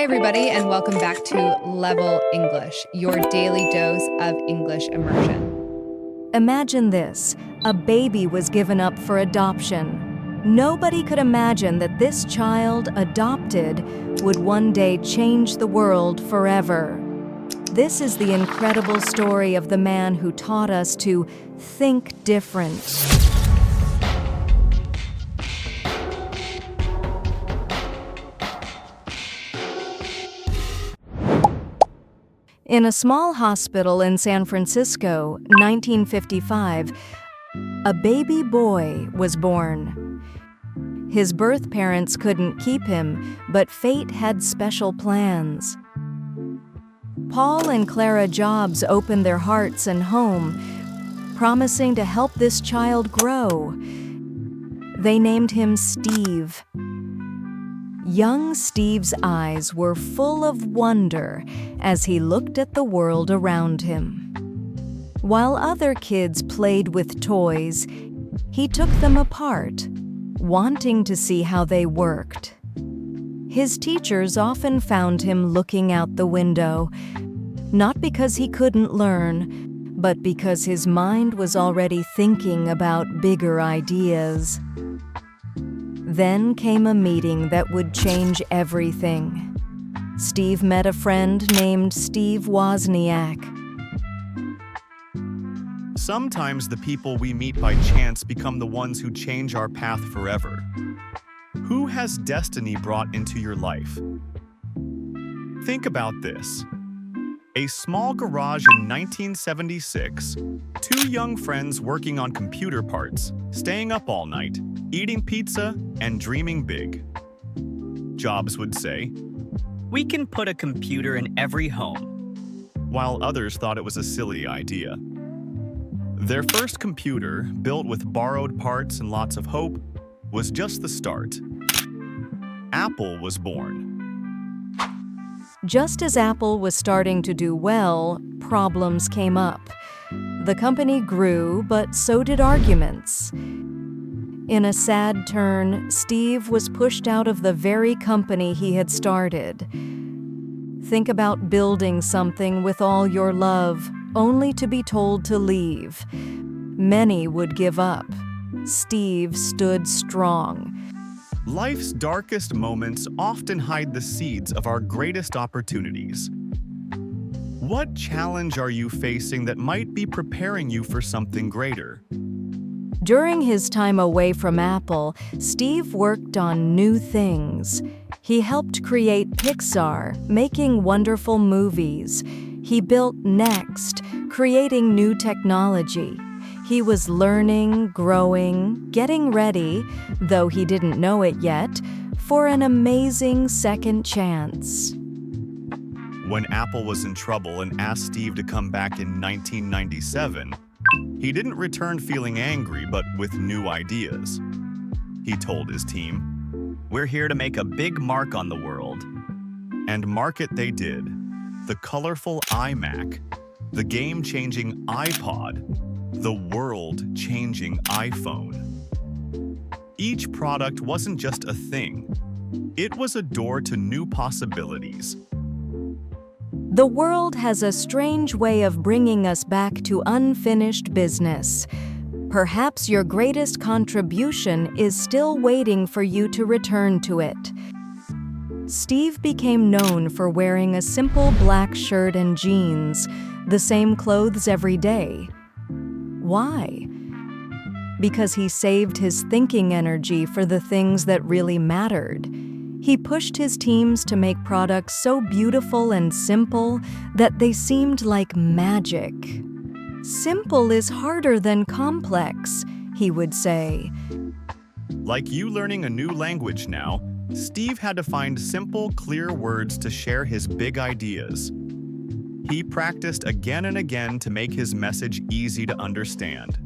Hi, everybody, and welcome back to Level English, your daily dose of English immersion. Imagine this: a baby was given up for adoption. Nobody could imagine that this child, adopted, would one day change the world forever. This is the incredible story of the man who taught us to think different. In a small hospital in San Francisco, 1955, a baby boy was born. His birth parents couldn't keep him, but fate had special plans. Paul and Clara Jobs opened their hearts and home, promising to help this child grow. They named him Steve. Young Steve's eyes were full of wonder as he looked at the world around him. While other kids played with toys, he took them apart, wanting to see how they worked. His teachers often found him looking out the window, not because he couldn't learn, but because his mind was already thinking about bigger ideas. Then came a meeting that would change everything. Steve met a friend named Steve Wozniak. Sometimes the people we meet by chance become the ones who change our path forever. Who has destiny brought into your life? Think about this. A small garage in 1976, two young friends working on computer parts, staying up all night, eating pizza, and dreaming big. Jobs would say, "We can put a computer in every home." while others thought it was a silly idea. Their first computer, built with borrowed parts and lots of hope, was just the start. Apple was born. Just as Apple was starting to do well, problems came up. The company grew, but so did arguments. In a sad turn, Steve was pushed out of the very company he had started. Think about building something with all your love, only to be told to leave. Many would give up. Steve stood strong. Life's darkest moments often hide the seeds of our greatest opportunities. What challenge are you facing that might be preparing you for something greater? During his time away from Apple, Steve worked on new things. He helped create Pixar, making wonderful movies. He built Next, creating new technology. He was learning, growing, getting ready, though he didn't know it yet, for an amazing second chance. When Apple was in trouble and asked Steve to come back in 1997, he didn't return feeling angry, but with new ideas. He told his team, "We're here to make a big mark on the world." and mark it they did. The colorful iMac, the game-changing iPod, the world-changing iPhone. Each product wasn't just a thing. It was a door to new possibilities. The world has a strange way of bringing us back to unfinished business. Perhaps your greatest contribution is still waiting for you to return to it. Steve became known for wearing a simple black shirt and jeans, the same clothes every day. Why? Because he saved his thinking energy for the things that really mattered. He pushed his teams to make products so beautiful and simple that they seemed like magic. Simple is harder than complex, he would say. Like you learning a new language now, Steve had to find simple, clear words to share his big ideas. He practiced again and again to make his message easy to understand.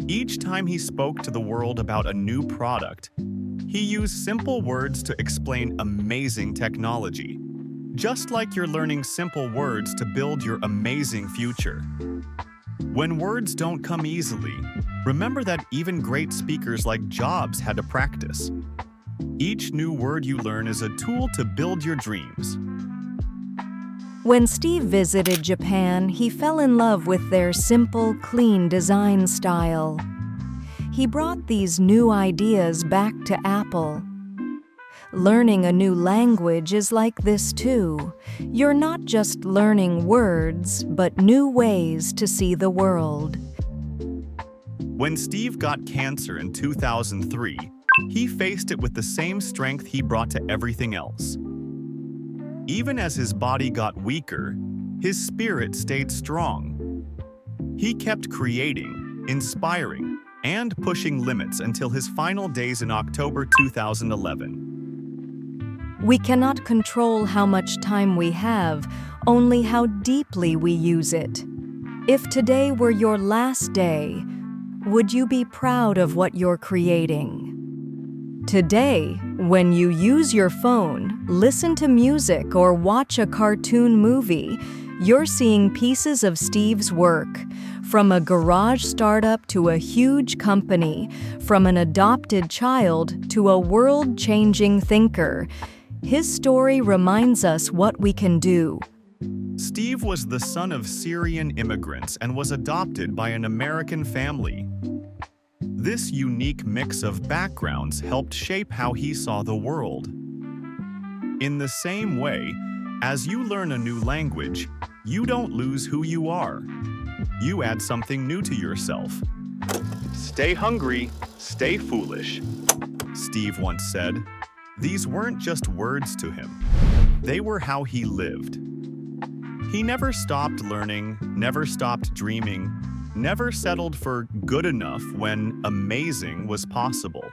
Each time he spoke to the world about a new product, he used simple words to explain amazing technology, just like you're learning simple words to build your amazing future. When words don't come easily, remember that even great speakers like Jobs had to practice. Each new word you learn is a tool to build your dreams. When Steve visited Japan, he fell in love with their simple, clean design style. He brought these new ideas back to Apple. Learning a new language is like this too. You're not just learning words, but new ways to see the world. When Steve got cancer in 2003, he faced it with the same strength he brought to everything else. Even as his body got weaker, his spirit stayed strong. He kept creating, inspiring, and pushing limits until his final days in October 2011. We cannot control how much time we have, only how deeply we use it. If today were your last day, would you be proud of what you're creating? Today, when you use your phone, listen to music, or watch a cartoon movie, you're seeing pieces of Steve's work. From a garage startup to a huge company, from an adopted child to a world-changing thinker, his story reminds us what we can do. Steve was the son of Syrian immigrants and was adopted by an American family. This unique mix of backgrounds helped shape how he saw the world. In the same way, as you learn a new language, you don't lose who you are. You add something new to yourself. Stay hungry, stay foolish, Steve once said. These weren't just words to him. They were how he lived. He never stopped learning, never stopped dreaming, never settled for good enough when amazing was possible.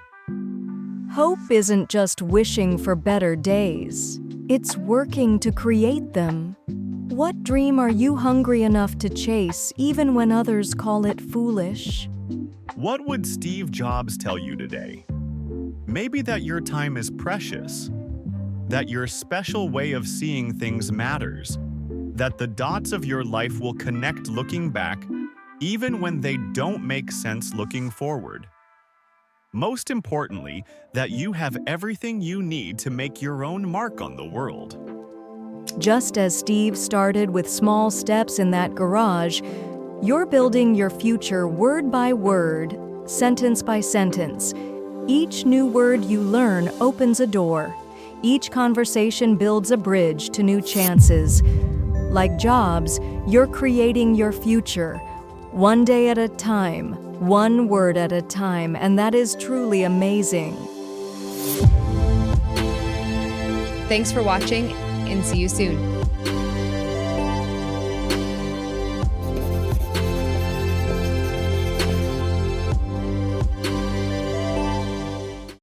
Hope isn't just wishing for better days. It's working to create them. What dream are you hungry enough to chase, even when others call it foolish? What would Steve Jobs tell you today? Maybe that your time is precious, that your special way of seeing things matters, that the dots of your life will connect looking back, even when they don't make sense looking forward. Most importantly, that you have everything you need to make your own mark on the world. Just as Steve started with small steps in that garage, you're building your future word by word, sentence by sentence. Each new word you learn opens a door. Each conversation builds a bridge to new chances. Like Jobs, you're creating your future, one day at a time, one word at a time, and that is truly amazing. Thanks for watching, and see you soon.